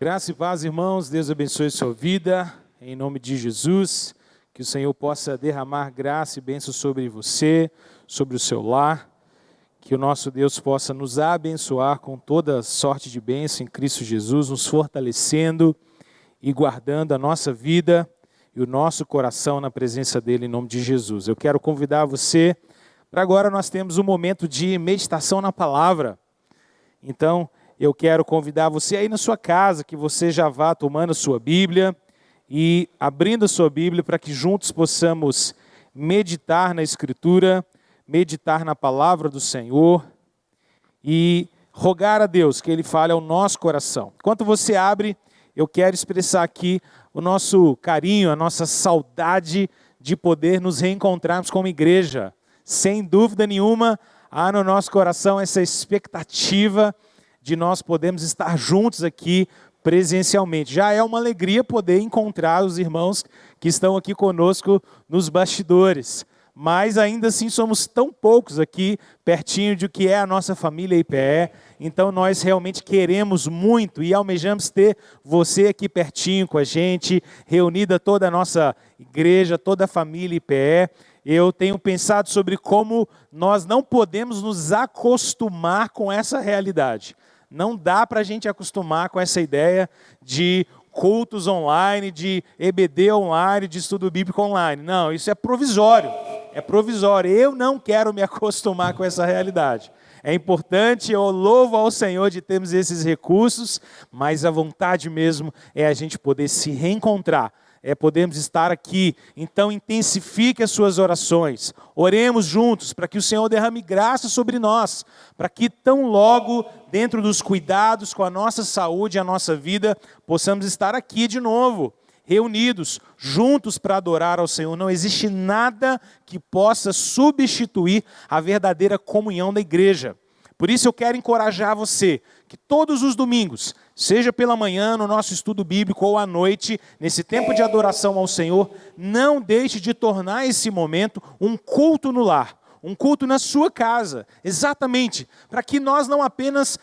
Graça e paz, irmãos. Deus abençoe a sua vida, em nome de Jesus. Que o Senhor possa derramar graça e bênção sobre você, sobre o seu lar. Que o nosso Deus possa nos abençoar com toda sorte de bênção em Cristo Jesus, nos fortalecendo e guardando a nossa vida e o nosso coração na presença dEle, em nome de Jesus. Eu quero convidar você, para agora nós temos um momento de meditação na palavra. Então, eu quero convidar você aí na sua casa, que você já vá tomando a sua Bíblia e abrindo a sua Bíblia para que juntos possamos meditar na Escritura, meditar na palavra do Senhor e rogar a Deus que Ele fale ao nosso coração. Enquanto você abre, eu quero expressar aqui o nosso carinho, a nossa saudade de poder nos reencontrarmos como igreja. Sem dúvida nenhuma, há no nosso coração essa expectativa de nós podermos estar juntos aqui presencialmente. Já é uma alegria poder encontrar os irmãos que estão aqui conosco nos bastidores. Mas ainda assim somos tão poucos aqui, pertinho de que é a nossa família IPE. Então nós realmente queremos muito e almejamos ter você aqui pertinho com a gente, reunida toda a nossa igreja, toda a família IPE. Eu tenho pensado sobre como nós não podemos nos acostumar com essa realidade. Não dá para a gente acostumar com essa ideia de cultos online, de EBD online, de estudo bíblico online. Não, isso é provisório. É provisório. Eu não quero me acostumar com essa realidade. É importante, eu louvo ao Senhor de termos esses recursos, mas a vontade mesmo é a gente poder se reencontrar. Podemos estar aqui, então intensifique as suas orações, oremos juntos para que o Senhor derrame graça sobre nós, para que tão logo, dentro dos cuidados com a nossa saúde e a nossa vida, possamos estar aqui de novo, reunidos, juntos para adorar ao Senhor. Não existe nada que possa substituir a verdadeira comunhão da igreja. Por isso eu quero encorajar você, que todos os domingos, seja pela manhã no nosso estudo bíblico ou à noite, nesse tempo de adoração ao Senhor, não deixe de tornar esse momento um culto no lar, um culto na sua casa, exatamente, para que nós não apenas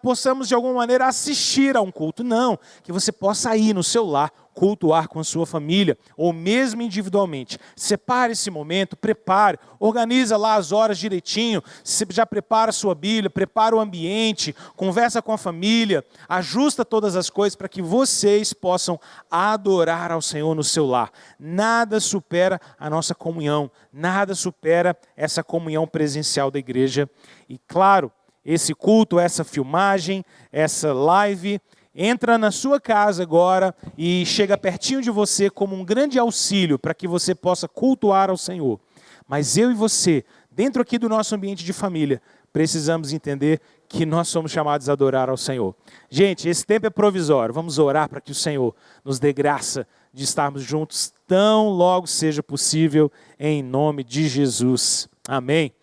possamos de alguma maneira assistir a um culto, não, que você possa ir no seu lar, cultuar com a sua família, ou mesmo individualmente. Separe esse momento, prepare, organiza lá as horas direitinho, você já prepara a sua Bíblia, prepara o ambiente, conversa com a família, ajusta todas as coisas para que vocês possam adorar ao Senhor no seu lar. Nada supera a nossa comunhão, nada supera essa comunhão presencial da igreja. E claro, esse culto, essa filmagem, essa live, entra na sua casa agora e chega pertinho de você como um grande auxílio para que você possa cultuar ao Senhor. Mas eu e você, dentro aqui do nosso ambiente de família, precisamos entender que nós somos chamados a adorar ao Senhor. Gente, esse tempo é provisório. Vamos orar para que o Senhor nos dê graça de estarmos juntos tão logo seja possível, em nome de Jesus. Amém.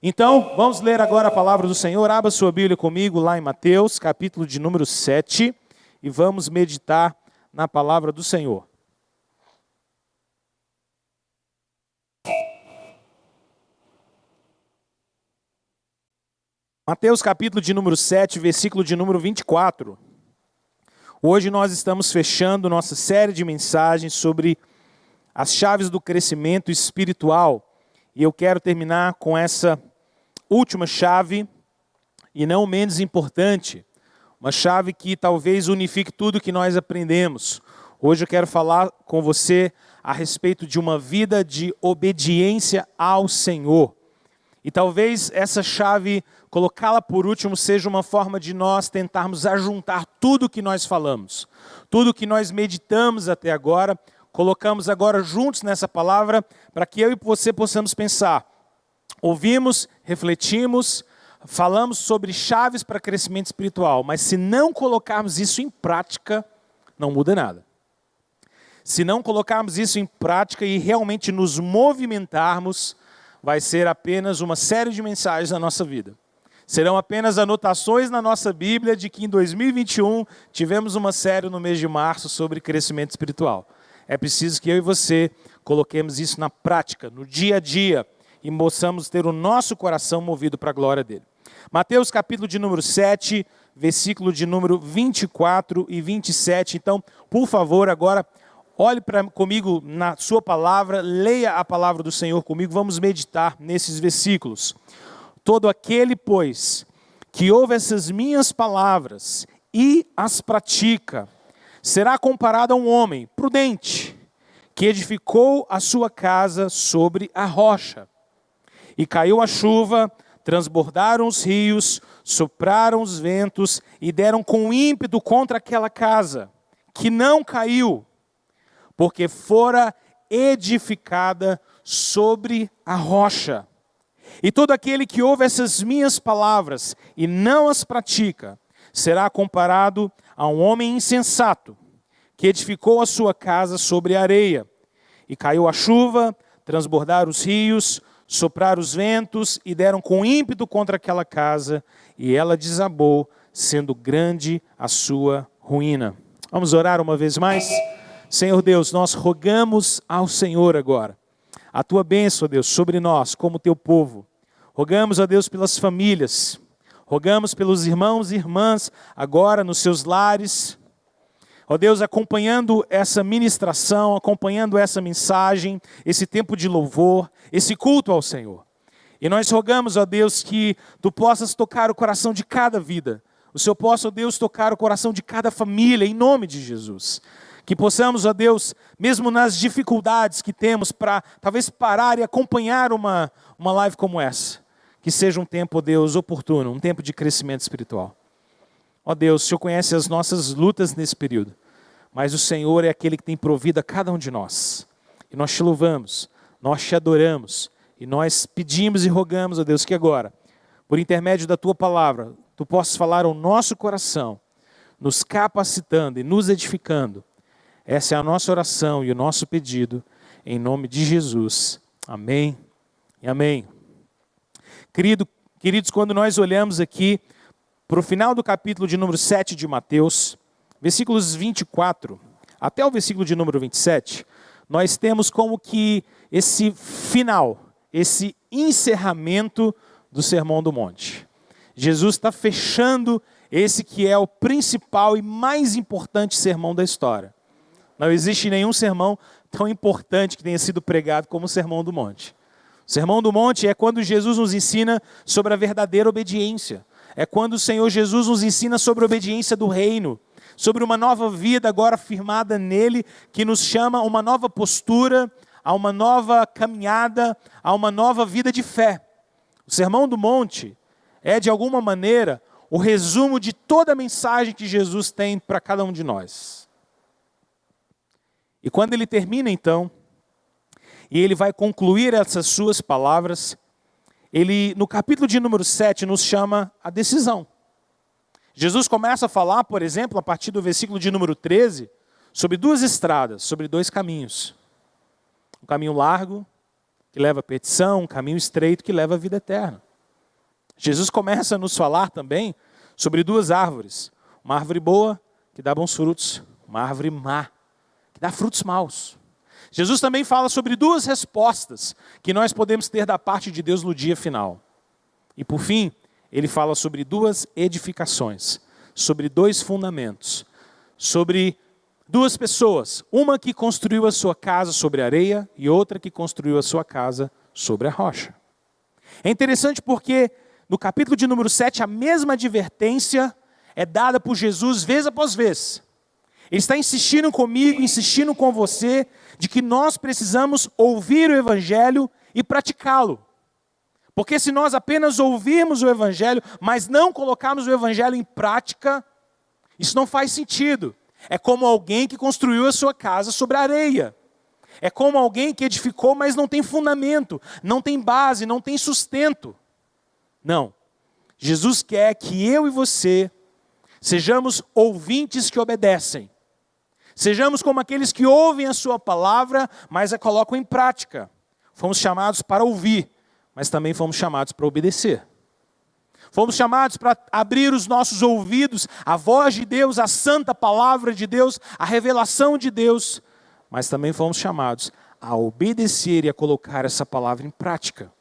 Então, vamos ler agora a palavra do Senhor. Abra sua Bíblia comigo lá em Mateus, capítulo de número 7, e vamos meditar na palavra do Senhor. Mateus, capítulo de número 7, versículo de número 24. Hoje nós estamos fechando nossa série de mensagens sobre as chaves do crescimento espiritual. E eu quero terminar com essa última chave, e não menos importante, uma chave que talvez unifique tudo que nós aprendemos. Hoje eu quero falar com você a respeito de uma vida de obediência ao Senhor. E talvez essa chave, colocá-la por último, seja uma forma de nós tentarmos ajuntar tudo que nós falamos, tudo que nós meditamos até agora, colocamos agora juntos nessa palavra, para que eu e você possamos pensar. Ouvimos, refletimos, falamos sobre chaves para crescimento espiritual, mas se não colocarmos isso em prática, não muda nada. Se não colocarmos isso em prática e realmente nos movimentarmos, vai ser apenas uma série de mensagens na nossa vida. Serão apenas anotações na nossa Bíblia de que em 2021 tivemos uma série no mês de março sobre crescimento espiritual. É preciso que eu e você coloquemos isso na prática, no dia a dia, e possamos ter o nosso coração movido para a glória dele. Mateus capítulo de número 7, versículo de número 24 e 27. Então, por favor, agora olhe comigo na sua palavra, leia a palavra do Senhor comigo, vamos meditar nesses versículos. Todo aquele, pois, que ouve essas minhas palavras e as pratica, será comparado a um homem prudente, que edificou a sua casa sobre a rocha. E caiu a chuva, transbordaram os rios, sopraram os ventos e deram com ímpeto contra aquela casa, que não caiu, porque fora edificada sobre a rocha. E todo aquele que ouve essas minhas palavras e não as pratica, será comparado a um homem insensato, que edificou a sua casa sobre a areia. E caiu a chuva, transbordaram os rios, sopraram os ventos e deram com ímpeto contra aquela casa, e ela desabou, sendo grande a sua ruína. Vamos orar uma vez mais? Senhor Deus, nós rogamos ao Senhor agora a Tua bênção, Deus, sobre nós, como Teu povo. Rogamos a Deus pelas famílias, rogamos pelos irmãos e irmãs agora nos seus lares. Ó Deus, acompanhando essa ministração, acompanhando essa mensagem, esse tempo de louvor, esse culto ao Senhor. E nós rogamos, ó Deus, que Tu possas tocar o coração de cada vida. O Senhor possa, ó Deus, tocar o coração de cada família, em nome de Jesus. Que possamos, ó Deus, mesmo nas dificuldades que temos para talvez parar e acompanhar uma live como essa, que seja um tempo, ó Deus, oportuno, um tempo de crescimento espiritual. Ó Deus, o Senhor conhece as nossas lutas nesse período, mas o Senhor é aquele que tem provido a cada um de nós. E nós te louvamos, nós te adoramos, e nós pedimos e rogamos, ó Deus, que agora, por intermédio da Tua palavra, Tu possas falar ao nosso coração, nos capacitando e nos edificando. Essa é a nossa oração e o nosso pedido, em nome de Jesus. Amém e amém. Queridos, quando nós olhamos aqui para o final do capítulo de número 7 de Mateus, versículos 24 até o versículo de número 27, nós temos como que esse final, esse encerramento do Sermão do Monte. Jesus está fechando esse que é o principal e mais importante sermão da história. Não existe nenhum sermão tão importante que tenha sido pregado como o Sermão do Monte. O Sermão do Monte é quando Jesus nos ensina sobre a verdadeira obediência. É quando o Senhor Jesus nos ensina sobre a obediência do reino, sobre uma nova vida agora firmada nele, que nos chama a uma nova postura, a uma nova caminhada, a uma nova vida de fé. O Sermão do Monte é, de alguma maneira, o resumo de toda a mensagem que Jesus tem para cada um de nós. E quando ele termina, então, e ele vai concluir essas suas palavras, ele, no capítulo de número 7, nos chama a decisão. Jesus começa a falar, por exemplo, a partir do versículo de número 13, sobre duas estradas, sobre dois caminhos. Um caminho largo, que leva à perdição, um caminho estreito, que leva à vida eterna. Jesus começa a nos falar também sobre duas árvores. Uma árvore boa, que dá bons frutos, uma árvore má, que dá frutos maus. Jesus também fala sobre duas respostas que nós podemos ter da parte de Deus no dia final. E por fim, ele fala sobre duas edificações, sobre dois fundamentos, sobre duas pessoas, uma que construiu a sua casa sobre a areia e outra que construiu a sua casa sobre a rocha. É interessante porque no capítulo de número 7, a mesma advertência é dada por Jesus vez após vez. Ele está insistindo comigo, insistindo com você, de que nós precisamos ouvir o Evangelho e praticá-lo. Porque se nós apenas ouvirmos o Evangelho, mas não colocarmos o Evangelho em prática, isso não faz sentido. É como alguém que construiu a sua casa sobre a areia. É como alguém que edificou, mas não tem fundamento, não tem base, não tem sustento. Não. Jesus quer que eu e você sejamos ouvintes que obedecem. Sejamos como aqueles que ouvem a sua palavra, mas a colocam em prática. Fomos chamados para ouvir, mas também fomos chamados para obedecer. Fomos chamados para abrir os nossos ouvidos à voz de Deus, à santa palavra de Deus, à revelação de Deus, mas também fomos chamados a obedecer e a colocar essa palavra em prática.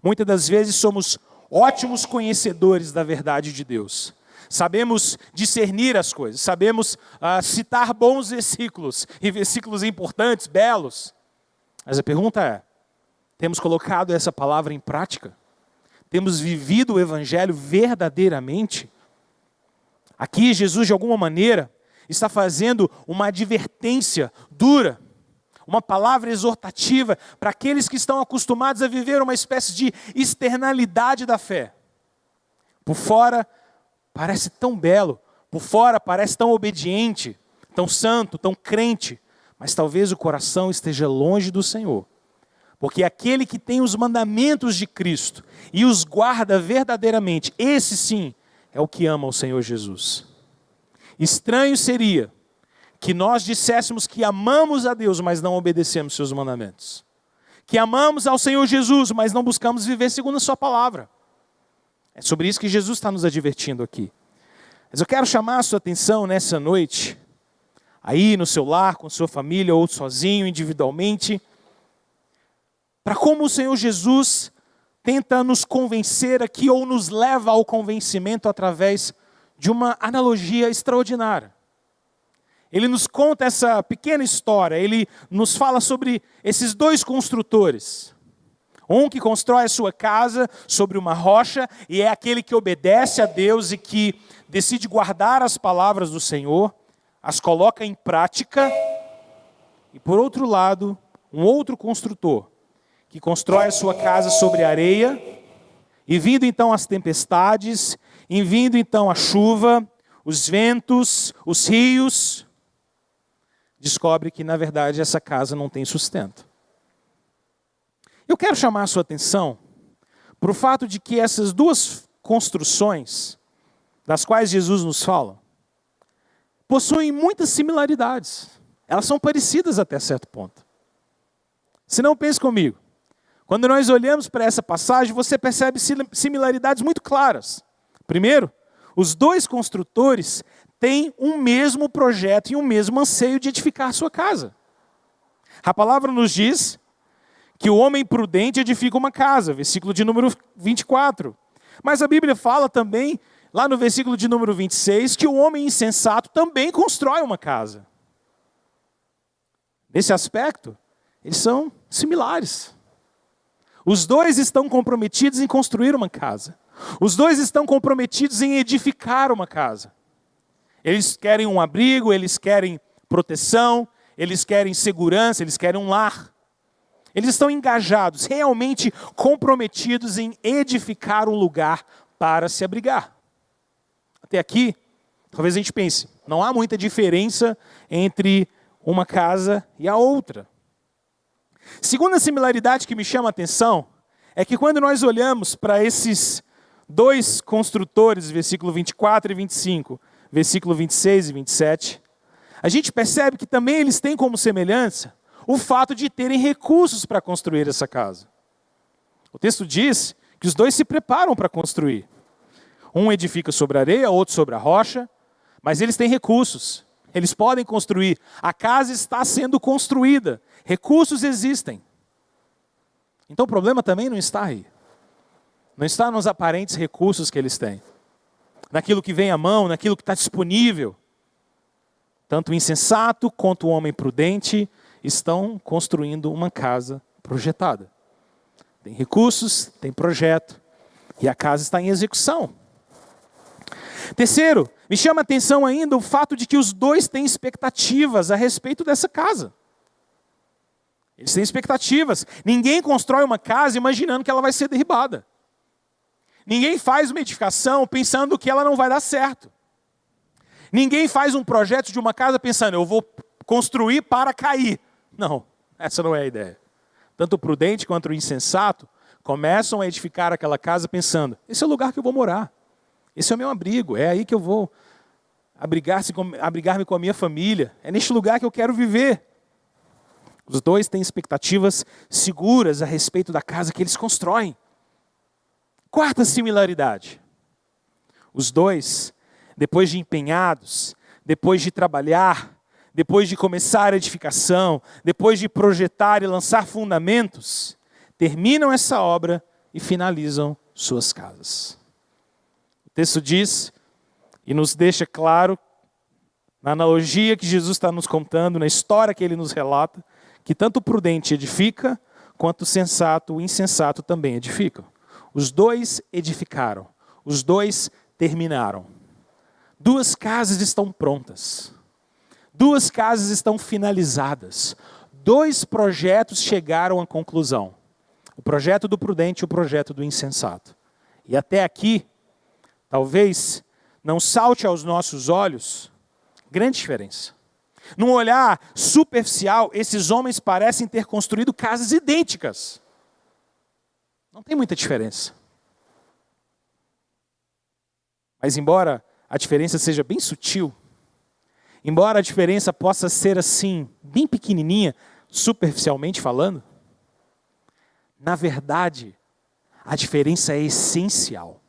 Muitas das vezes somos ótimos conhecedores da verdade de Deus. sabemos discernir as coisas, sabemos citar bons versículos, e versículos importantes, belos. Mas a pergunta é, temos colocado essa palavra em prática? Temos vivido o Evangelho verdadeiramente? Aqui Jesus, de alguma maneira, está fazendo uma advertência dura, uma palavra exortativa para aqueles que estão acostumados a viver uma espécie de externalidade da fé. Por fora parece tão belo, por fora parece tão obediente, tão santo, tão crente, mas talvez o coração esteja longe do Senhor. Porque aquele que tem os mandamentos de Cristo e os guarda verdadeiramente, esse sim é o que ama o Senhor Jesus. Estranho seria que nós disséssemos que amamos a Deus, mas não obedecemos seus mandamentos. Que amamos ao Senhor Jesus, mas não buscamos viver segundo a sua palavra. É sobre isso que Jesus está nos advertindo aqui. Mas eu quero chamar a sua atenção nessa noite, aí no seu lar, com sua família, ou sozinho, individualmente, para como o Senhor Jesus tenta nos convencer aqui, ou nos leva ao convencimento através de uma analogia extraordinária. Ele nos conta essa pequena história, ele nos fala sobre esses dois construtores. Um que constrói a sua casa sobre uma rocha, e é aquele que obedece a Deus e que decide guardar as palavras do Senhor, as coloca em prática. E por outro lado, um outro construtor, que constrói a sua casa sobre areia, e vindo então as tempestades, e vindo então a chuva, os ventos, os rios, descobre que, na verdade, essa casa não tem sustento. Eu quero chamar a sua atenção para o fato de que essas duas construções, das quais Jesus nos fala, possuem muitas similaridades. Elas são parecidas até certo ponto. Se não, pense comigo. Quando nós olhamos para essa passagem, você percebe similaridades muito claras. Primeiro, os dois construtores têm um mesmo projeto e um mesmo anseio de edificar a sua casa. A palavra nos diz que o homem prudente edifica uma casa, versículo de número 24. Mas a Bíblia fala também, lá no versículo de número 26, que o homem insensato também constrói uma casa. Nesse aspecto, eles são similares. Os dois estão comprometidos em construir uma casa. Os dois estão comprometidos em edificar uma casa. Eles querem um abrigo, eles querem proteção, eles querem segurança, eles querem um lar. Eles estão engajados, realmente comprometidos em edificar um lugar para se abrigar. Até aqui, talvez a gente pense, não há muita diferença entre uma casa e a outra. Segunda similaridade que me chama a atenção é que quando nós olhamos para esses dois construtores, versículo 24 e 25, versículo 26 e 27, a gente percebe que também eles têm como semelhança o fato de terem recursos para construir essa casa. O texto diz que os dois se preparam para construir. Um edifica sobre a areia, outro sobre a rocha, mas eles têm recursos. Eles podem construir. A casa está sendo construída. Recursos existem. Então o problema também não está aí. Não está nos aparentes recursos que eles têm. Naquilo que vem à mão, naquilo que está disponível. Tanto o insensato quanto o homem prudente estão construindo uma casa projetada. Tem recursos, tem projeto, e a casa está em execução. Terceiro, me chama a atenção ainda o fato de que os dois têm expectativas a respeito dessa casa. Eles têm expectativas. Ninguém constrói uma casa imaginando que ela vai ser derribada. Ninguém faz uma edificação pensando que ela não vai dar certo. Ninguém faz um projeto de uma casa pensando, eu vou construir para cair. Não, essa não é a ideia. Tanto o prudente quanto o insensato começam a edificar aquela casa pensando, esse é o lugar que eu vou morar. Esse é o meu abrigo, é aí que eu vou abrigar-me com a minha família. É neste lugar que eu quero viver. Os dois têm expectativas seguras a respeito da casa que eles constroem. Quarta similaridade. Os dois, depois de empenhados, depois de trabalhar, depois de começar a edificação, depois de projetar e lançar fundamentos, terminam essa obra e finalizam suas casas. O texto diz E nos deixa claro, na analogia que Jesus está nos contando, na história que ele nos relata, que tanto o prudente edifica, quanto o sensato, o insensato também edificam. Os dois edificaram, os dois terminaram. 2 casas estão prontas. 2 casas estão finalizadas. 2 projetos chegaram à conclusão. O projeto do prudente e o projeto do insensato. E até aqui, talvez não salte aos nossos olhos grande diferença. Num olhar superficial, esses homens parecem ter construído casas idênticas. Não tem muita diferença. Mas embora a diferença seja bem sutil, embora a diferença possa ser assim, bem pequenininha, superficialmente falando, na verdade, a diferença é essencial.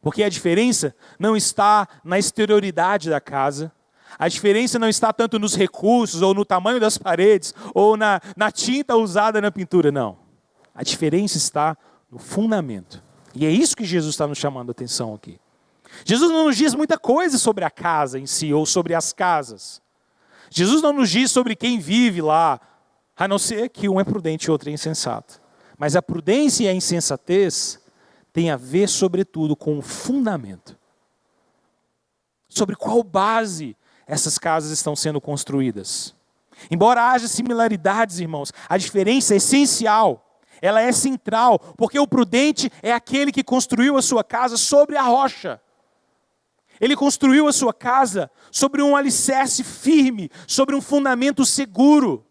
Porque a diferença não está na exterioridade da casa, a diferença não está tanto nos recursos, ou no tamanho das paredes, ou na tinta usada na pintura, não. A diferença está no fundamento. E é isso que Jesus está nos chamando a atenção aqui. Jesus não nos diz muita coisa sobre a casa em si, ou sobre as casas. Jesus não nos diz sobre quem vive lá, a não ser que um é prudente e outro é insensato. Mas a prudência e a insensatez têm a ver, sobretudo, com o fundamento. Sobre qual base essas casas estão sendo construídas. Embora haja similaridades, irmãos, a diferença é essencial. Ela é central, porque o prudente é aquele que construiu a sua casa sobre a rocha. Ele construiu a sua casa sobre um alicerce firme, sobre um fundamento seguro.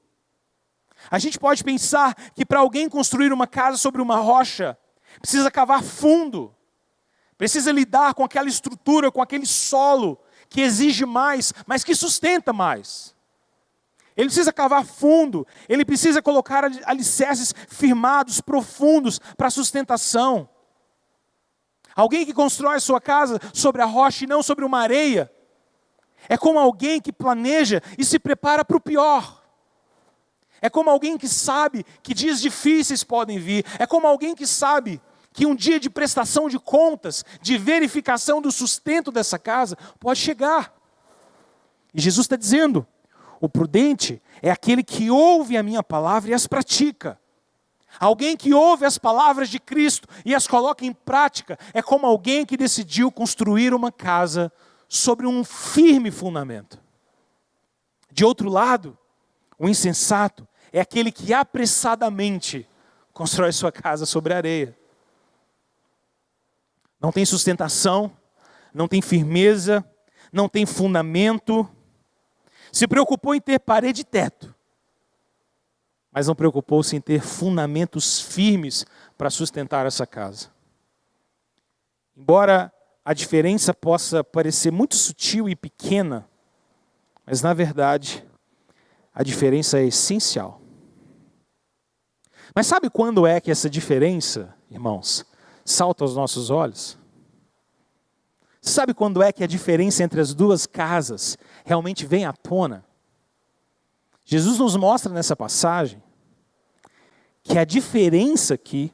A gente pode pensar que para alguém construir uma casa sobre uma rocha, precisa cavar fundo, precisa lidar com aquela estrutura, com aquele solo que exige mais, mas que sustenta mais. Ele precisa cavar fundo, ele precisa colocar alicerces firmados, profundos para sustentação. Alguém que constrói a sua casa sobre a rocha e não sobre uma areia, é como alguém que planeja e se prepara para o pior. É como alguém que sabe que dias difíceis podem vir. É como alguém que sabe que um dia de prestação de contas, de verificação do sustento dessa casa, pode chegar. E Jesus está dizendo, o prudente é aquele que ouve a minha palavra e as pratica. Alguém que ouve as palavras de Cristo e as coloca em prática, é como alguém que decidiu construir uma casa sobre um firme fundamento. De outro lado, o insensato é aquele que apressadamente constrói sua casa sobre areia. Não tem sustentação, não tem firmeza, não tem fundamento. Se preocupou em ter parede e teto, mas não preocupou-se em ter fundamentos firmes para sustentar essa casa. Embora a diferença possa parecer muito sutil e pequena, mas na verdade a diferença é essencial. Mas sabe quando é que essa diferença, irmãos, salta aos nossos olhos? Sabe quando é que a diferença entre as 2 casas realmente vem à tona? Jesus nos mostra nessa passagem que a diferença aqui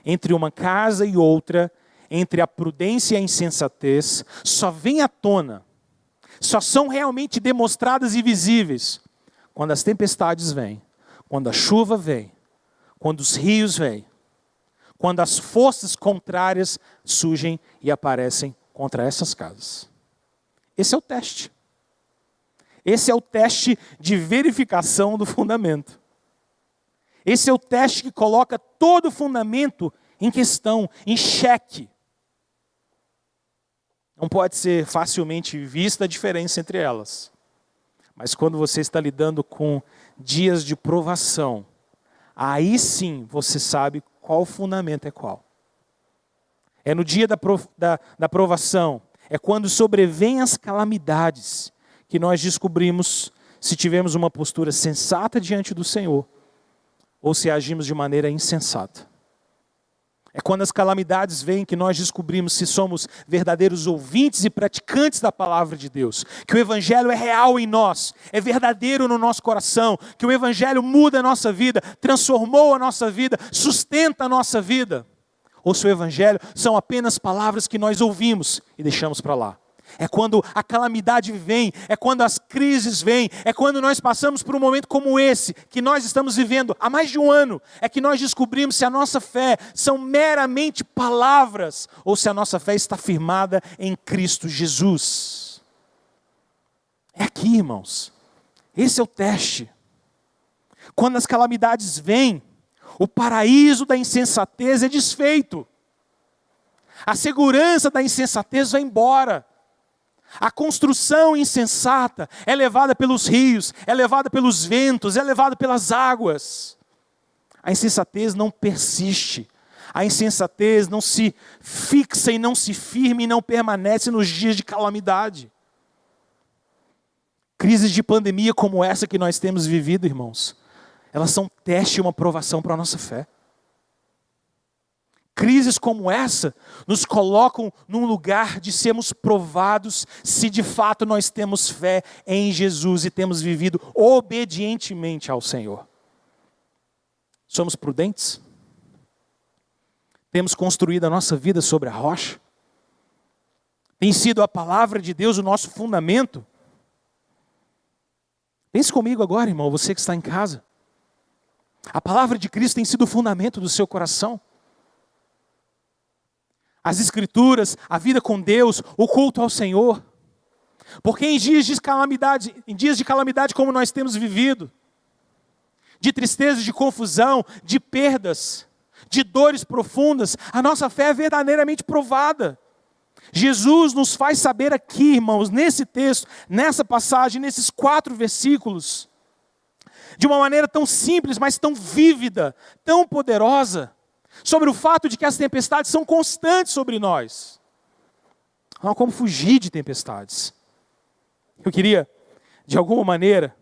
entre uma casa e outra, entre a prudência e a insensatez, só vem à tona, só são realmente demonstradas e visíveis quando as tempestades vêm, quando a chuva vem, quando os rios vêm, quando as forças contrárias surgem e aparecem contra essas casas. Esse é o teste. Esse é o teste de verificação do fundamento. Esse é o teste que coloca todo o fundamento em questão, em xeque. Não pode ser facilmente vista a diferença entre elas. Mas quando você está lidando com dias de provação, aí sim você sabe qual fundamento é qual. É no dia da provação, é quando sobrevêm as calamidades, que nós descobrimos se tivemos uma postura sensata diante do Senhor, ou se agimos de maneira insensata. É quando as calamidades vêm que nós descobrimos se somos verdadeiros ouvintes e praticantes da palavra de Deus. Que o Evangelho é real em nós, é verdadeiro no nosso coração. Que o Evangelho muda a nossa vida, transformou a nossa vida, sustenta a nossa vida. Ou se o Evangelho são apenas palavras que nós ouvimos e deixamos para lá. É quando a calamidade vem, é quando as crises vêm, é quando nós passamos por um momento como esse, que nós estamos vivendo há mais de um ano, é que nós descobrimos se a nossa fé são meramente palavras, ou se a nossa fé está firmada em Cristo Jesus. É aqui, irmãos, esse é o teste. Quando as calamidades vêm, o paraíso da insensatez é desfeito. A segurança da insensatez vai embora. A construção insensata é levada pelos rios, é levada pelos ventos, é levada pelas águas. A insensatez não persiste. A insensatez não se fixa e não se firma e não permanece nos dias de calamidade. Crises de pandemia como essa que nós temos vivido, irmãos, elas são teste e uma provação para a nossa fé. Crises como essa nos colocam num lugar de sermos provados se de fato nós temos fé em Jesus e temos vivido obedientemente ao Senhor. Somos prudentes? Temos construído a nossa vida sobre a rocha? Tem sido a palavra de Deus o nosso fundamento? Pense comigo agora, irmão, você que está em casa. A palavra de Cristo tem sido o fundamento do seu coração. As Escrituras, a vida com Deus, o culto ao Senhor. Porque em dias de calamidade como nós temos vivido, de tristeza, de confusão, de perdas, de dores profundas, a nossa fé é verdadeiramente provada. Jesus nos faz saber aqui, irmãos, nesse texto, nessa passagem, nesses 4 versículos, de uma maneira tão simples, mas tão vívida, tão poderosa, sobre o fato de que as tempestades são constantes sobre nós. Não há como fugir de tempestades. Eu queria, de alguma maneira,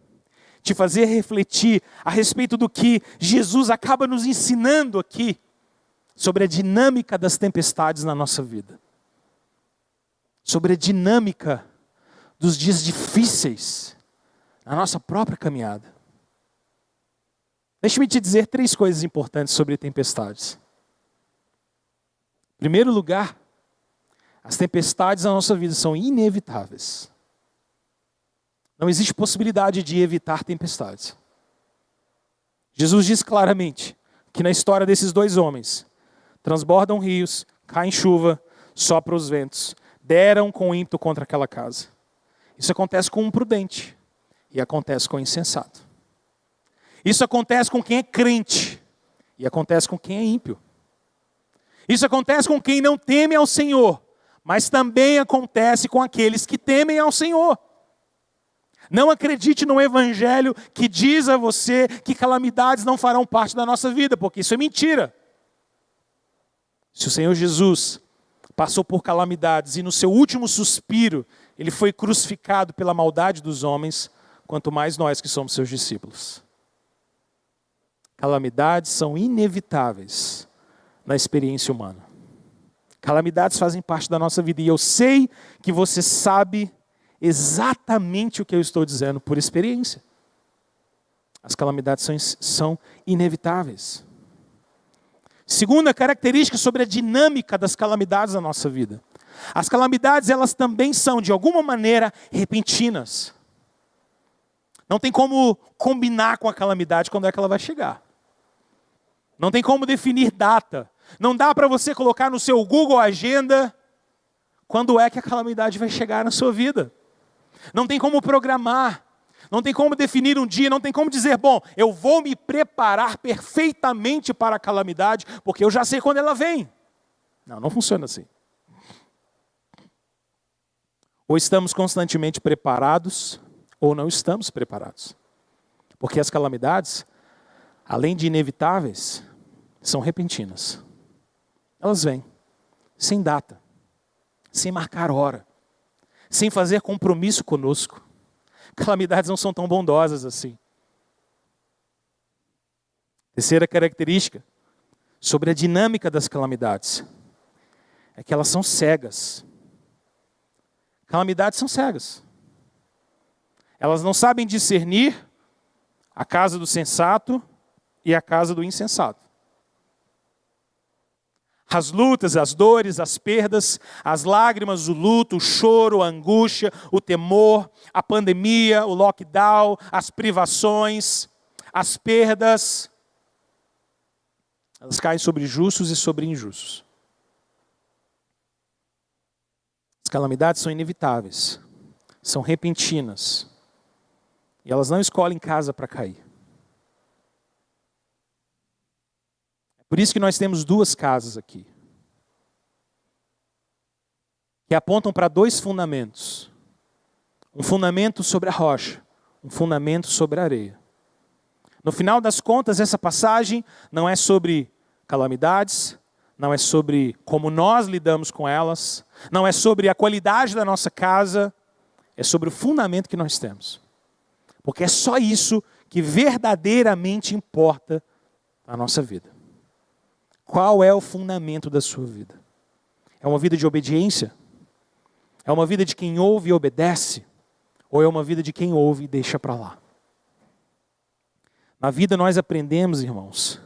te fazer refletir a respeito do que Jesus acaba nos ensinando aqui, sobre a dinâmica das tempestades na nossa vida. Sobre a dinâmica dos dias difíceis na nossa própria caminhada. Deixe-me te dizer 3 coisas importantes sobre tempestades. Em primeiro lugar, as tempestades na nossa vida são inevitáveis. Não existe possibilidade de evitar tempestades. Jesus diz claramente que na história desses 2 homens, transbordam rios, cai chuva, sopra os ventos, deram com ímpeto contra aquela casa. Isso acontece com um prudente e acontece com o insensato. Isso acontece com quem é crente e acontece com quem é ímpio. Isso acontece com quem não teme ao Senhor, mas também acontece com aqueles que temem ao Senhor. Não acredite no evangelho que diz a você que calamidades não farão parte da nossa vida, porque isso é mentira. Se o Senhor Jesus passou por calamidades e no seu último suspiro, ele foi crucificado pela maldade dos homens, quanto mais nós que somos seus discípulos. Calamidades são inevitáveis na experiência humana. Calamidades fazem parte da nossa vida e eu sei que você sabe exatamente o que eu estou dizendo por experiência. As calamidades são inevitáveis. Segunda característica sobre a dinâmica das calamidades na nossa vida. As calamidades, elas também são, de alguma maneira, repentinas. Não tem como combinar com a calamidade quando é que ela vai chegar. Não tem como definir data. Não dá para você colocar no seu Google Agenda quando é que a calamidade vai chegar na sua vida. Não tem como programar. Não tem como definir um dia, não tem como dizer, bom, eu vou me preparar perfeitamente para a calamidade, porque eu já sei quando ela vem. Não, não funciona assim. Ou estamos constantemente preparados, ou não estamos preparados. Porque as calamidades, além de inevitáveis, são repentinas. Elas vêm, sem data, sem marcar hora, sem fazer compromisso conosco. Calamidades não são tão bondosas assim. Terceira característica sobre a dinâmica das calamidades é que elas são cegas. Calamidades são cegas. Elas não sabem discernir a casa do sensato e a casa do insensato. As lutas, as dores, as perdas, as lágrimas, o luto, o choro, a angústia, o temor, a pandemia, o lockdown, as privações, as perdas, elas caem sobre justos e sobre injustos. As calamidades são inevitáveis, são repentinas, e elas não escolhem casa para cair. Por isso que nós temos duas casas aqui, que apontam para dois fundamentos. Um fundamento sobre a rocha, um fundamento sobre a areia. No final das contas, essa passagem não é sobre calamidades, não é sobre como nós lidamos com elas, não é sobre a qualidade da nossa casa, é sobre o fundamento que nós temos. Porque é só isso que verdadeiramente importa na nossa vida. Qual é o fundamento da sua vida? É uma vida de obediência? É uma vida de quem ouve e obedece? Ou é uma vida de quem ouve e deixa para lá? Na vida nós aprendemos, irmãos,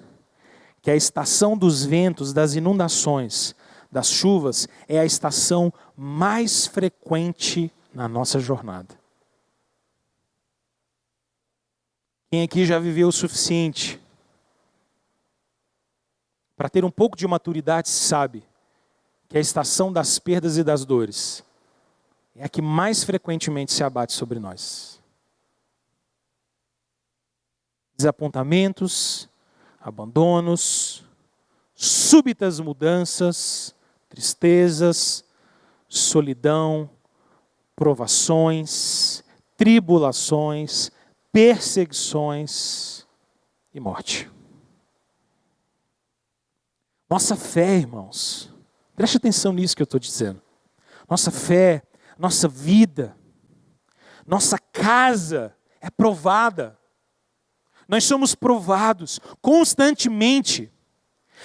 que a estação dos ventos, das inundações, das chuvas, é a estação mais frequente na nossa jornada. Quem aqui já viveu o suficiente para ter um pouco de maturidade sabe que a estação das perdas e das dores é a que mais frequentemente se abate sobre nós. Desapontamentos, abandonos, súbitas mudanças, tristezas, solidão, provações, tribulações, perseguições e morte. Nossa fé, irmãos, preste atenção nisso que eu estou dizendo. Nossa fé, nossa vida, nossa casa é provada. Nós somos provados constantemente.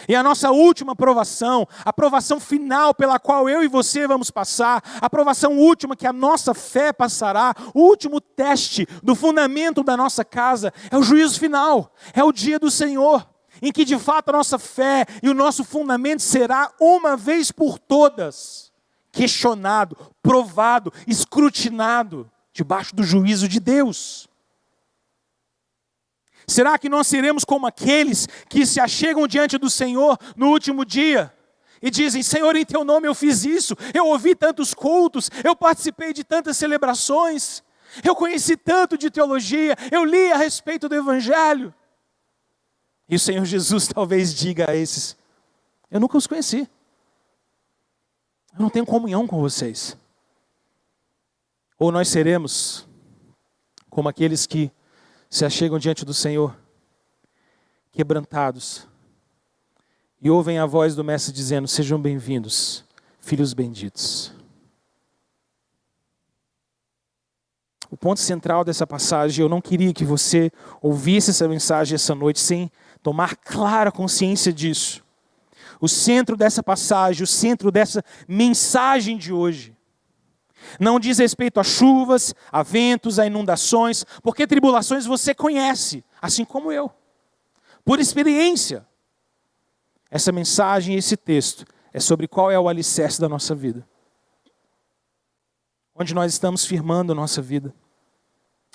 E a nossa última provação, a provação final pela qual eu e você vamos passar, a provação última que a nossa fé passará, o último teste do fundamento da nossa casa, é o juízo final, é o dia do Senhor, em que de fato a nossa fé e o nosso fundamento será uma vez por todas questionado, provado, escrutinado debaixo do juízo de Deus. Será que nós seremos como aqueles que se achegam diante do Senhor no último dia e dizem: Senhor, em teu nome eu fiz isso, eu ouvi tantos cultos, eu participei de tantas celebrações, eu conheci tanto de teologia, eu li a respeito do Evangelho? E o Senhor Jesus talvez diga a esses: eu nunca os conheci, eu não tenho comunhão com vocês. Ou nós seremos como aqueles que se achegam diante do Senhor, quebrantados, e ouvem a voz do Mestre dizendo: sejam bem-vindos, filhos benditos. O ponto central dessa passagem, eu não queria que você ouvisse essa mensagem essa noite sem tomar clara consciência disso. O centro dessa passagem, o centro dessa mensagem de hoje, não diz respeito a chuvas, a ventos, a inundações, porque tribulações você conhece, assim como eu, por experiência. Essa mensagem, esse texto, é sobre qual é o alicerce da nossa vida. Onde nós estamos firmando a nossa vida.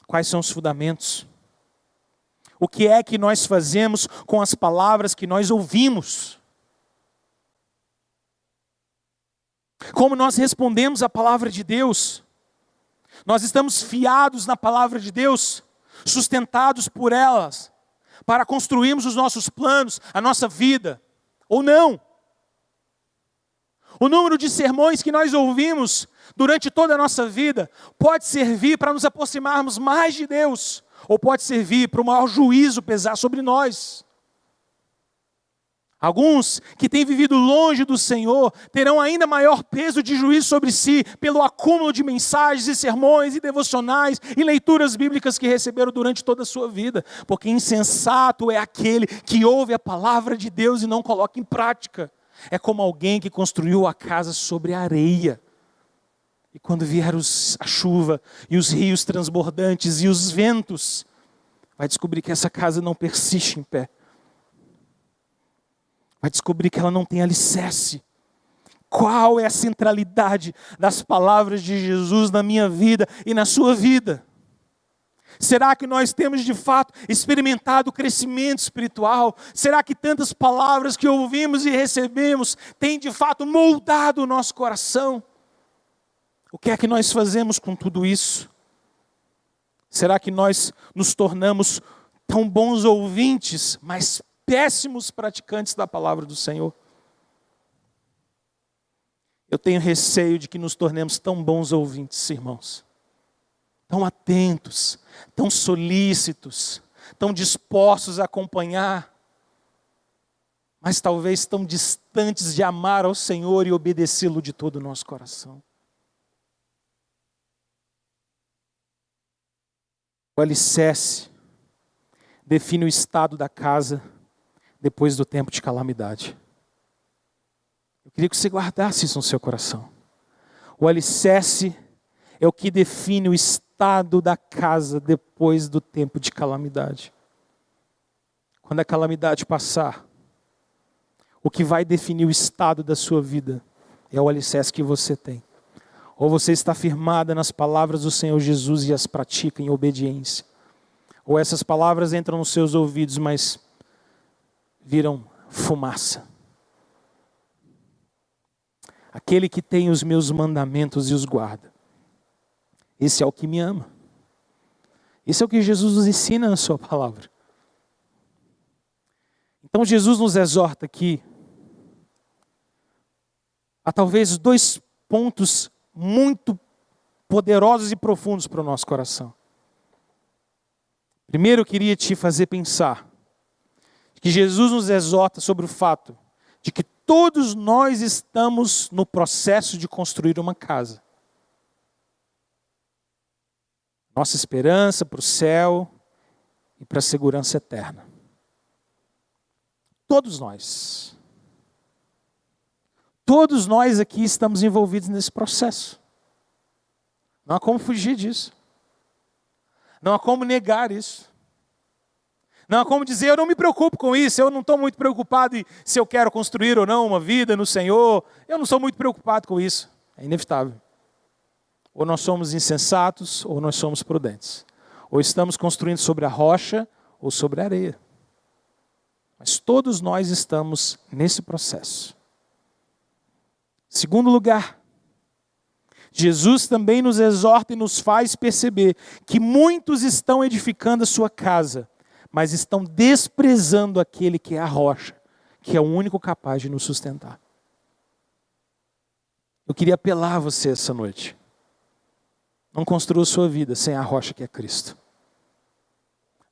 Quais são os fundamentos? O que é que nós fazemos com as palavras que nós ouvimos? Como nós respondemos à palavra de Deus? Nós estamos fiados na palavra de Deus, sustentados por elas, para construirmos os nossos planos, a nossa vida, ou não? O número de sermões que nós ouvimos durante toda a nossa vida pode servir para nos aproximarmos mais de Deus, ou pode servir para o maior juízo pesar sobre nós. Alguns que têm vivido longe do Senhor terão ainda maior peso de juízo sobre si pelo acúmulo de mensagens e sermões e devocionais e leituras bíblicas que receberam durante toda a sua vida. Porque insensato é aquele que ouve a palavra de Deus e não coloca em prática. É como alguém que construiu a casa sobre a areia. E quando vier a chuva e os rios transbordantes e os ventos, vai descobrir que essa casa não persiste em pé. vai descobrir que ela não tem alicerce. Qual é a centralidade das palavras de Jesus na minha vida e na sua vida? Será que nós temos de fato experimentado o crescimento espiritual? Será que tantas palavras que ouvimos e recebemos têm de fato moldado o nosso coração? O que é que nós fazemos com tudo isso? Será que nós nos tornamos tão bons ouvintes, mas péssimos praticantes da palavra do Senhor? Eu tenho receio de que nos tornemos tão bons ouvintes, irmãos. Tão atentos, tão solícitos, tão dispostos a acompanhar, mas talvez tão distantes de amar ao Senhor e obedecê-lo de todo o nosso coração. O alicerce define o estado da casa depois do tempo de calamidade. Eu queria que você guardasse isso no seu coração. O alicerce é o que define o estado da casa depois do tempo de calamidade. Quando a calamidade passar, o que vai definir o estado da sua vida é o alicerce que você tem. Ou você está firmada nas palavras do Senhor Jesus e as pratica em obediência. Ou essas palavras entram nos seus ouvidos, mas viram fumaça. Aquele que tem os meus mandamentos e os guarda, esse é o que me ama. Esse é o que Jesus nos ensina na sua palavra. Então Jesus nos exorta aqui a talvez 2 pontos muito poderosos e profundos para o nosso coração. Primeiro eu queria te fazer pensar que Jesus nos exorta sobre o fato de que todos nós estamos no processo de construir uma casa. Nossa esperança para o céu e para a segurança eterna. Todos nós. Todos nós aqui estamos envolvidos nesse processo. Não há como fugir disso. Não há como negar isso. Não há como dizer, eu não me preocupo com isso, eu não estou muito preocupado em se eu quero construir ou não uma vida no Senhor. Eu não sou muito preocupado com isso. É inevitável. Ou nós somos insensatos, ou nós somos prudentes. Ou estamos construindo sobre a rocha, ou sobre a areia. Mas todos nós estamos nesse processo. Segundo lugar, Jesus também nos exorta e nos faz perceber que muitos estão edificando a sua casa, mas estão desprezando aquele que é a rocha, que é o único capaz de nos sustentar. Eu queria apelar a você essa noite. Não construa a sua vida sem a rocha que é Cristo.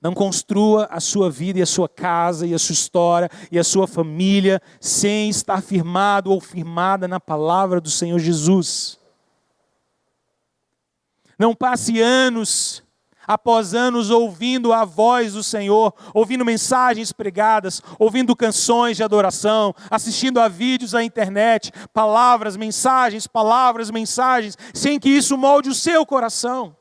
Não construa a sua vida e a sua casa e a sua história e a sua família sem estar firmado ou firmada na palavra do Senhor Jesus. Não passe anos após anos ouvindo a voz do Senhor, ouvindo mensagens pregadas, ouvindo canções de adoração, assistindo a vídeos na internet, palavras, mensagens, sem que isso molde o seu coração.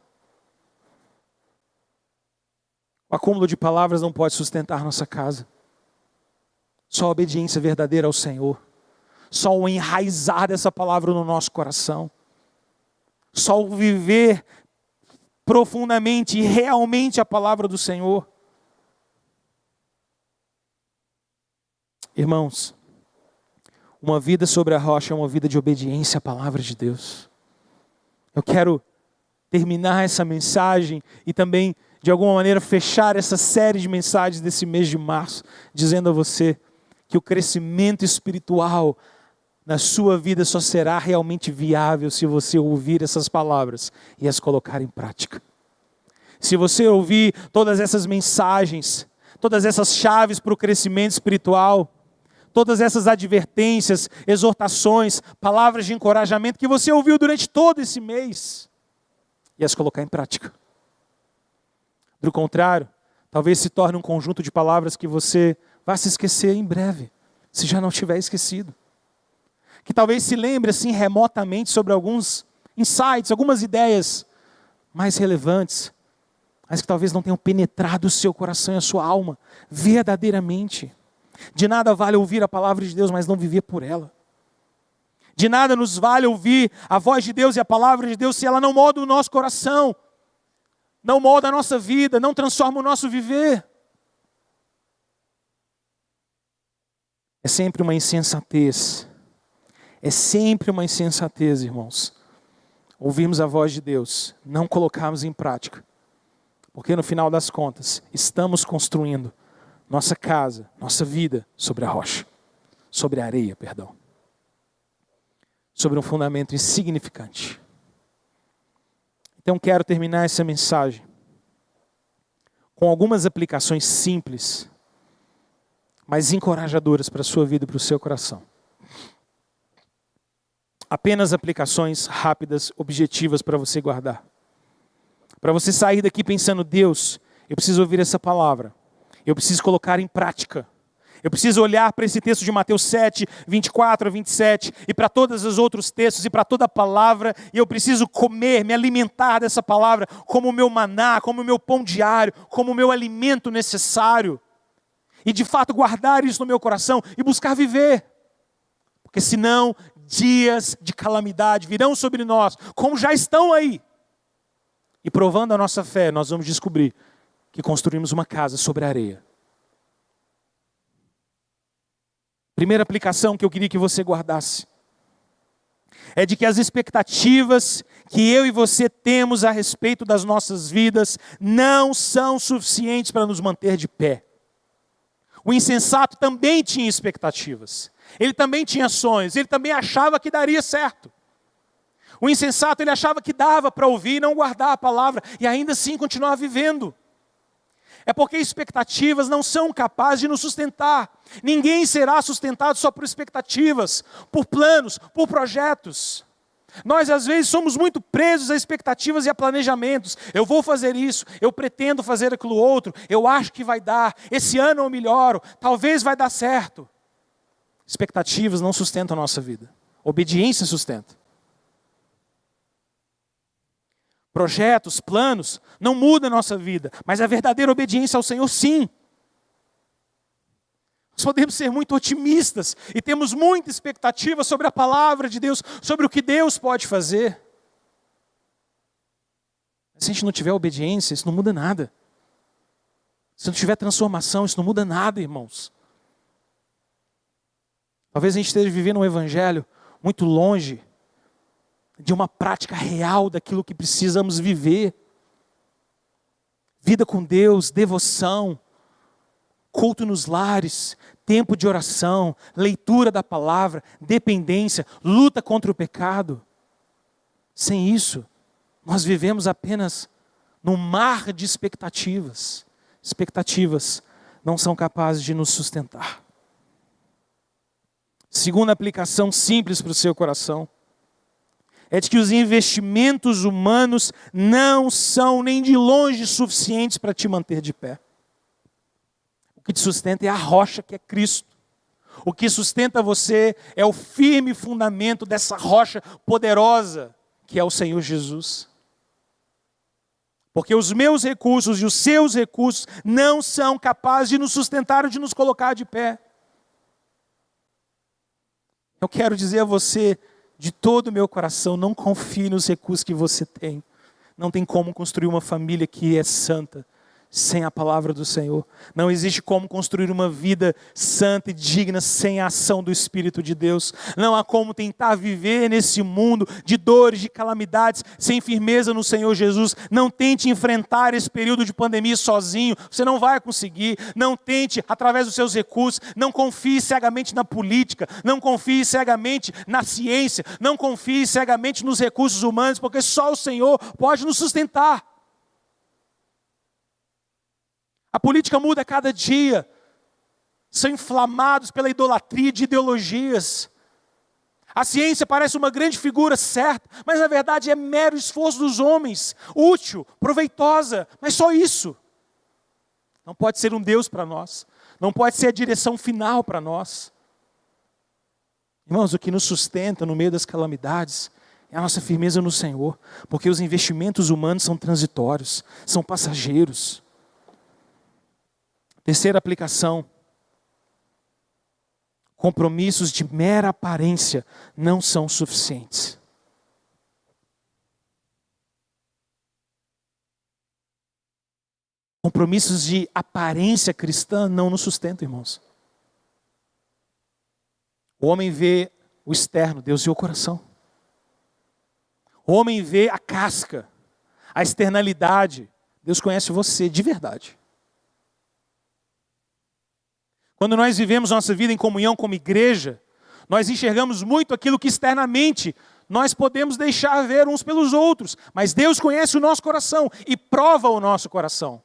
O acúmulo de palavras não pode sustentar nossa casa. Só a obediência verdadeira ao Senhor. Só o enraizar dessa palavra no nosso coração. Só o viver profundamente e realmente a palavra do Senhor. Irmãos, uma vida sobre a rocha é uma vida de obediência à palavra de Deus. Eu quero terminar essa mensagem e também, de alguma maneira, fechar essa série de mensagens desse mês de março, dizendo a você que o crescimento espiritual na sua vida só será realmente viável se você ouvir essas palavras e as colocar em prática. Se você ouvir todas essas mensagens, todas essas chaves para o crescimento espiritual, todas essas advertências, exortações, palavras de encorajamento que você ouviu durante todo esse mês, e as colocar em prática. Do contrário, talvez se torne um conjunto de palavras que você vai se esquecer em breve, se já não tiver esquecido. Que talvez se lembre assim remotamente sobre alguns insights, algumas ideias mais relevantes, mas que talvez não tenham penetrado o seu coração e a sua alma verdadeiramente. De nada vale ouvir a palavra de Deus, mas não viver por ela. De nada nos vale ouvir a voz de Deus e a palavra de Deus se ela não molda o nosso coração, não molda a nossa vida, não transforma o nosso viver. É sempre uma insensatez. É sempre uma insensatez, irmãos. Ouvirmos a voz de Deus, não colocarmos em prática. Porque no final das contas, estamos construindo nossa casa, nossa vida sobre a rocha. Sobre a areia, perdão. Sobre um fundamento insignificante. Então quero terminar essa mensagem com algumas aplicações simples, mas encorajadoras para a sua vida e para o seu coração. Apenas aplicações rápidas, objetivas para você guardar. Para você sair daqui pensando, Deus, eu preciso ouvir essa palavra. Eu preciso colocar em prática. Eu preciso olhar para esse texto de Mateus 7, 24 a 27, e para todos os outros textos, e para toda a palavra, e eu preciso comer, me alimentar dessa palavra, como o meu maná, como o meu pão diário, como o meu alimento necessário. E de fato guardar isso no meu coração e buscar viver. Porque senão, dias de calamidade virão sobre nós, como já estão aí. E provando a nossa fé, nós vamos descobrir que construímos uma casa sobre a areia. Primeira aplicação que eu queria que você guardasse é de que as expectativas que eu e você temos a respeito das nossas vidas não são suficientes para nos manter de pé. O insensato também tinha expectativas. Ele também tinha sonhos. Ele também achava que daria certo. O insensato, ele achava que dava para ouvir e não guardar a palavra. E ainda assim continuar vivendo. É porque expectativas não são capazes de nos sustentar. Ninguém será sustentado só por expectativas, por planos, por projetos. Nós às vezes somos muito presos a expectativas e a planejamentos. Eu vou fazer isso, eu pretendo fazer aquilo outro, eu acho que vai dar, esse ano eu melhoro, talvez vai dar certo. Expectativas não sustentam a nossa vida. Obediência sustenta. Projetos, planos, não mudam a nossa vida, mas a verdadeira obediência ao Senhor, sim. Nós podemos ser muito otimistas e temos muita expectativa sobre a palavra de Deus, sobre o que Deus pode fazer. Mas se a gente não tiver obediência, isso não muda nada. Se não tiver transformação, isso não muda nada, irmãos. Talvez a gente esteja vivendo um evangelho muito longe de uma prática real daquilo que precisamos viver. Vida com Deus, devoção, culto nos lares, tempo de oração, leitura da palavra, dependência, luta contra o pecado. Sem isso, nós vivemos apenas num mar de expectativas. Expectativas não são capazes de nos sustentar. Segunda aplicação simples para o seu coração é de que os investimentos humanos não são nem de longe suficientes para te manter de pé. O que te sustenta é a rocha que é Cristo. O que sustenta você é o firme fundamento dessa rocha poderosa que é o Senhor Jesus. Porque os meus recursos e os seus recursos não são capazes de nos sustentar ou de nos colocar de pé. Eu quero dizer a você, de todo o meu coração, não confie nos recursos que você tem. Não tem como construir uma família que é santa sem a palavra do Senhor. Não existe como construir uma vida santa e digna sem a ação do Espírito de Deus. Não há como tentar viver nesse mundo de dores, de calamidades, sem firmeza no Senhor Jesus. Não tente enfrentar esse período de pandemia sozinho. Você não vai conseguir. Não tente através dos seus recursos. Não confie cegamente na política. Não confie cegamente na ciência. Não confie cegamente nos recursos humanos, porque só o Senhor pode nos sustentar. A política muda a cada dia. São inflamados pela idolatria de ideologias. A ciência parece uma grande figura certa, mas na verdade é mero esforço dos homens, útil, proveitosa, mas só isso. Não pode ser um Deus para nós. Não pode ser a direção final para nós. Irmãos, o que nos sustenta no meio das calamidades é a nossa firmeza no Senhor, porque os investimentos humanos são transitórios, são passageiros. Terceira aplicação Compromissos de mera aparência não são suficientes. Compromissos de aparência cristã não nos sustentam, irmãos. O homem vê o externo, Deus vê o coração. O homem vê a casca, a externalidade. Deus conhece você de verdade. Quando nós vivemos nossa vida em comunhão como igreja, nós enxergamos muito aquilo que externamente nós podemos deixar ver uns pelos outros. Mas Deus conhece o nosso coração e prova o nosso coração.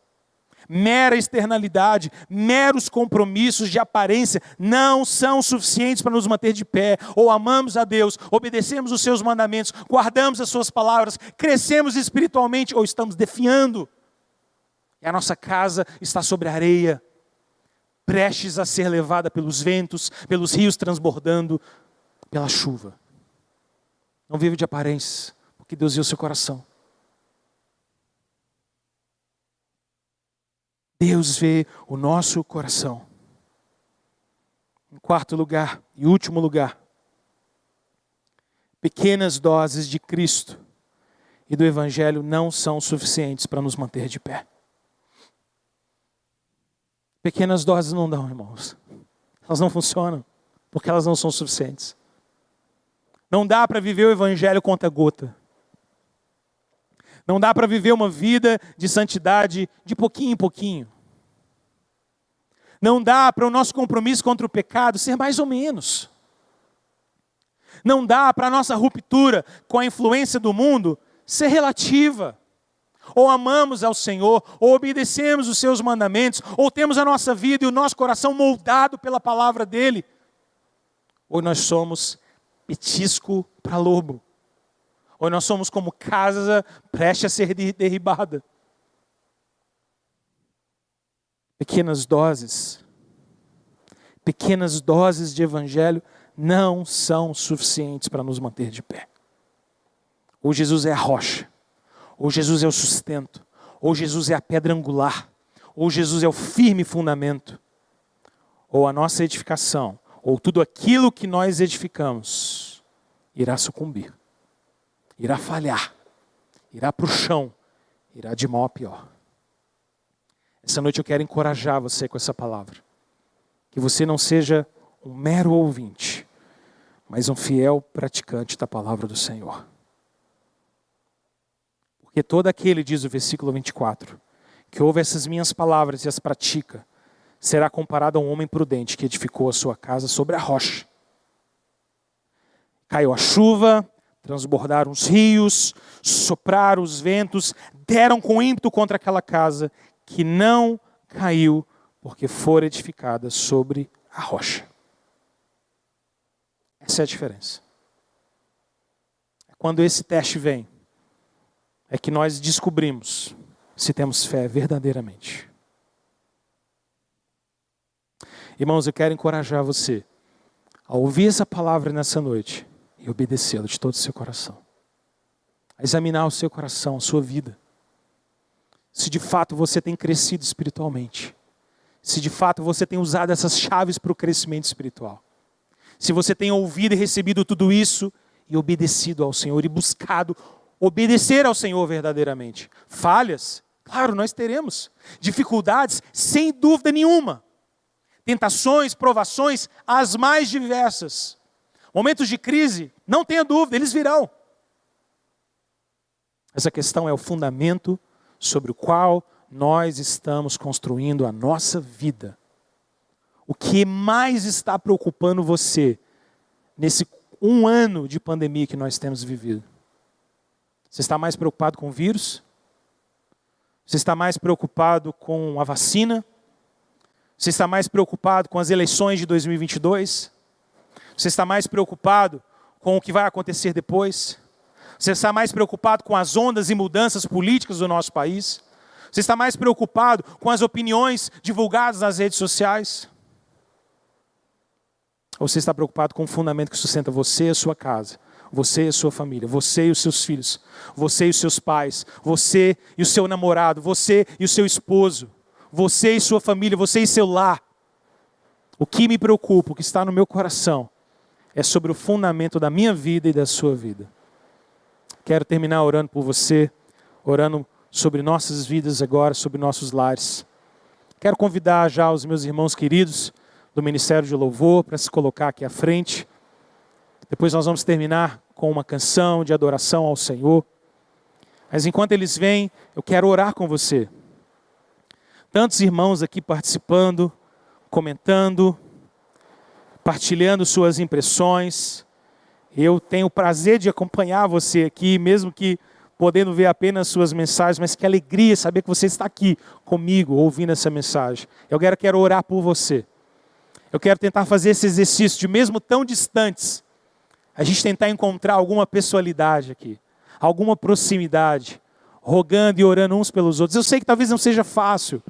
Mera externalidade, meros compromissos de aparência não são suficientes para nos manter de pé. Ou amamos a Deus, obedecemos os seus mandamentos, guardamos as suas palavras, crescemos espiritualmente, ou estamos definhando. E a nossa casa está sobre a areia, prestes a ser levada pelos ventos, pelos rios transbordando, pela chuva. Não vive de aparências, porque Deus vê o seu coração. Deus vê o nosso coração. Em quarto lugar e último lugar, pequenas doses de Cristo e do Evangelho não são suficientes para nos manter de pé. Pequenas doses não dão, irmãos. Elas não funcionam, porque elas não são suficientes. Não dá para viver o Evangelho conta-gota. Não dá para viver uma vida de santidade de pouquinho em pouquinho. Não dá para o nosso compromisso contra o pecado ser mais ou menos. Não dá para a nossa ruptura com a influência do mundo ser relativa. Ou amamos ao Senhor, ou obedecemos os seus mandamentos, ou temos a nossa vida e o nosso coração moldado pela palavra dEle. Ou nós somos petisco para lobo. Ou nós somos como casa prestes a ser derribada. Pequenas doses de evangelho não são suficientes para nos manter de pé. Ou Jesus é a rocha, ou Jesus é o sustento, ou Jesus é a pedra angular, ou Jesus é o firme fundamento, ou a nossa edificação, ou tudo aquilo que nós edificamos, irá sucumbir, irá falhar, irá para o chão, irá de mal a pior. Essa noite eu quero encorajar você com essa palavra. Que você não seja um mero ouvinte, mas um fiel praticante da palavra do Senhor. Porque todo aquele, diz o versículo 24, que ouve essas minhas palavras e as pratica, será comparado a um homem prudente que edificou a sua casa sobre a rocha. Caiu a chuva, transbordaram os rios, sopraram os ventos, deram com ímpeto contra aquela casa, que não caiu, porque fora edificada sobre a rocha. Essa é a diferença. Quando esse teste vem, é que nós descobrimos se temos fé verdadeiramente. Irmãos, eu quero encorajar você a ouvir essa palavra nessa noite e obedecê-la de todo o seu coração. A examinar o seu coração, a sua vida. Se de fato você tem crescido espiritualmente. Se de fato você tem usado essas chaves para o crescimento espiritual. Se você tem ouvido e recebido tudo isso e obedecido ao Senhor e buscado obedecer ao Senhor verdadeiramente. Falhas, claro, nós teremos. Dificuldades, sem dúvida nenhuma. Tentações, provações, as mais diversas. Momentos de crise, não tenha dúvida, eles virão. Essa questão é o fundamento sobre o qual nós estamos construindo a nossa vida. O que mais está preocupando você nesse 1 ano de pandemia que nós temos vivido? Você está mais preocupado com o vírus? Você está mais preocupado com a vacina? Você está mais preocupado com as eleições de 2022? Você está mais preocupado com o que vai acontecer depois? Você está mais preocupado com as ondas e mudanças políticas do nosso país? Você está mais preocupado com as opiniões divulgadas nas redes sociais? Ou você está preocupado com o fundamento que sustenta você e a sua casa? Você e a sua família, você e os seus filhos, você e os seus pais, você e o seu namorado, você e o seu esposo, você e sua família, você e seu lar. O que me preocupa, o que está no meu coração, é sobre o fundamento da minha vida e da sua vida. Quero terminar orando por você, orando sobre nossas vidas agora, sobre nossos lares. Quero convidar já os meus irmãos queridos do Ministério de Louvor para se colocar aqui à frente. Depois nós vamos terminar com uma canção de adoração ao Senhor. Mas enquanto eles vêm, eu quero orar com você. Tantos irmãos aqui participando, comentando, partilhando suas impressões. Eu tenho o prazer de acompanhar você aqui, mesmo que podendo ver apenas suas mensagens, mas que alegria saber que você está aqui comigo, ouvindo essa mensagem. Eu quero orar por você. Eu quero tentar fazer esse exercício de mesmo tão distantes, a gente tentar encontrar alguma pessoalidade aqui, alguma proximidade, rogando e orando uns pelos outros. Eu sei que talvez não seja fácil.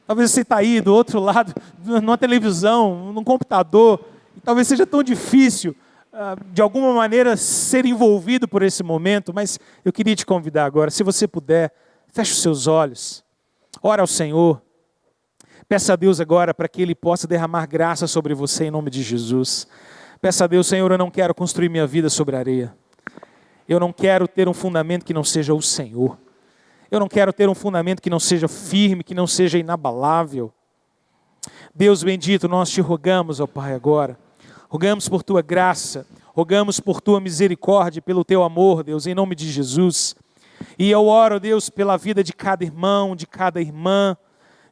Talvez você está aí do outro lado, numa televisão, num computador, e talvez seja tão difícil, de alguma maneira, ser envolvido por esse momento, mas eu queria te convidar agora, se você puder, feche os seus olhos, ora ao Senhor, peça a Deus agora para que Ele possa derramar graça sobre você em nome de Jesus. Peça a Deus, Senhor, eu não quero construir minha vida sobre areia, eu não quero ter um fundamento que não seja o Senhor. Eu não quero ter um fundamento que não seja firme, que não seja inabalável. Deus bendito, nós te rogamos, ó Pai, agora. Rogamos por Tua graça, rogamos por Tua misericórdia, pelo Teu amor, Deus, em nome de Jesus. E eu oro, Deus, pela vida de cada irmão, de cada irmã,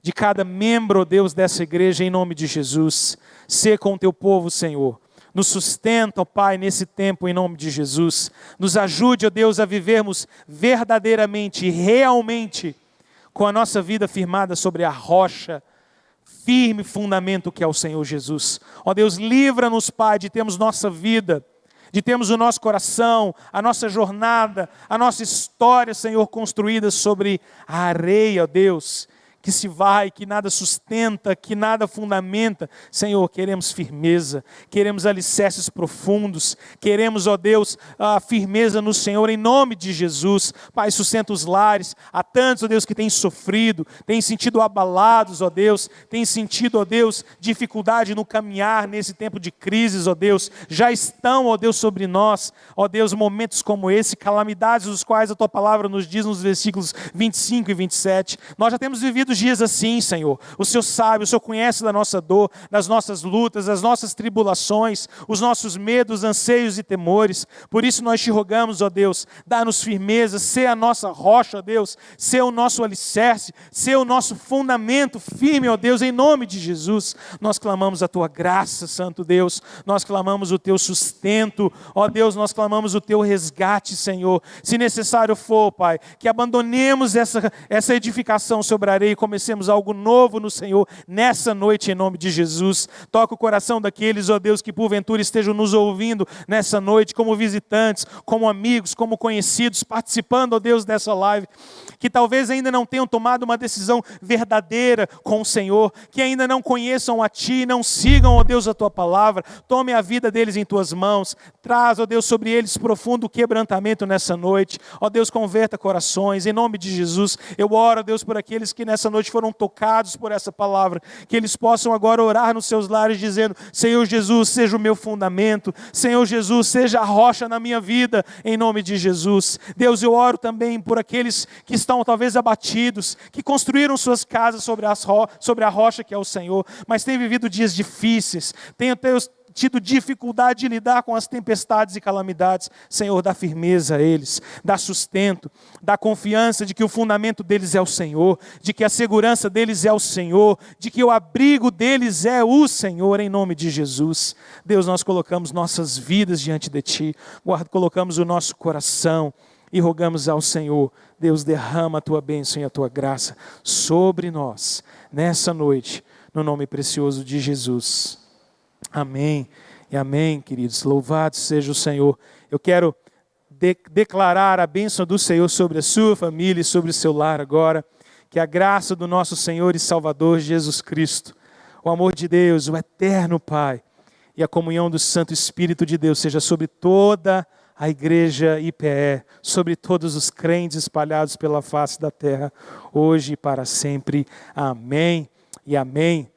de cada membro, Deus, dessa igreja, em nome de Jesus. Sê com o Teu povo, Senhor. Nos sustenta, ó Pai, nesse tempo, em nome de Jesus. Nos ajude, ó Deus, a vivermos verdadeiramente e realmente com a nossa vida firmada sobre a rocha, firme fundamento que é o Senhor Jesus. Ó Deus, livra-nos, Pai, de termos nossa vida, de termos o nosso coração, a nossa jornada, a nossa história, Senhor, construída sobre a areia, ó Deus, que se vai, que nada sustenta, que nada fundamenta. Senhor, queremos firmeza, queremos alicerces profundos, queremos, ó Deus, a firmeza no Senhor, em nome de Jesus. Pai, sustenta os lares. Há tantos, ó Deus, que têm sofrido, têm sentido abalados, ó Deus, têm sentido, ó Deus, dificuldade no caminhar nesse tempo de crises, ó Deus. Já estão, ó Deus, sobre nós, ó Deus, momentos como esse, calamidades dos quais a Tua palavra nos diz nos versículos 25 e 27. Nós já temos vivido dias assim, Senhor. O Senhor sabe, o Senhor conhece da nossa dor, das nossas lutas, das nossas tribulações, os nossos medos, anseios e temores. Por isso nós te rogamos, ó Deus, dá-nos firmeza, sê a nossa rocha, ó Deus, sê o nosso alicerce, sê o nosso fundamento firme, ó Deus, em nome de Jesus. Nós clamamos a Tua graça, Santo Deus, nós clamamos o Teu sustento, ó Deus, nós clamamos o Teu resgate, Senhor. Se necessário for, Pai, que abandonemos essa edificação sobre a areia e comecemos algo novo no Senhor nessa noite, em nome de Jesus. Toca o coração daqueles, ó Deus, que porventura estejam nos ouvindo nessa noite, como visitantes, como amigos, como conhecidos, participando, ó Deus, dessa live, que talvez ainda não tenham tomado uma decisão verdadeira com o Senhor, que ainda não conheçam a Ti, não sigam, ó Deus, a Tua palavra. Tome a vida deles em Tuas mãos, traz, ó Deus, sobre eles profundo quebrantamento nessa noite. Ó Deus, converta corações, em nome de Jesus. Eu oro, ó Deus, por aqueles que nessa noite foram tocados por essa palavra, que eles possam agora orar nos seus lares dizendo: Senhor Jesus, seja o meu fundamento, Senhor Jesus, seja a rocha na minha vida, em nome de Jesus. Deus, eu oro também por aqueles que estão talvez abatidos, que construíram suas casas sobre a rocha que é o Senhor, mas têm vivido dias difíceis, têm tido dificuldade de lidar com as tempestades e calamidades. Senhor, dá firmeza a eles, dá sustento, dá confiança de que o fundamento deles é o Senhor, de que a segurança deles é o Senhor, de que o abrigo deles é o Senhor, em nome de Jesus. Deus, nós colocamos nossas vidas diante de Ti, colocamos o nosso coração e rogamos ao Senhor: Deus, derrama a Tua bênção e a Tua graça sobre nós, nessa noite, no nome precioso de Jesus. Amém e amém, queridos. Louvado seja o Senhor. Eu quero declarar a bênção do Senhor sobre a sua família e sobre o seu lar agora. Que a graça do nosso Senhor e Salvador Jesus Cristo, o amor de Deus, o eterno Pai, e a comunhão do Santo Espírito de Deus seja sobre toda a igreja IPE, sobre todos os crentes espalhados pela face da terra, hoje e para sempre. Amém e amém.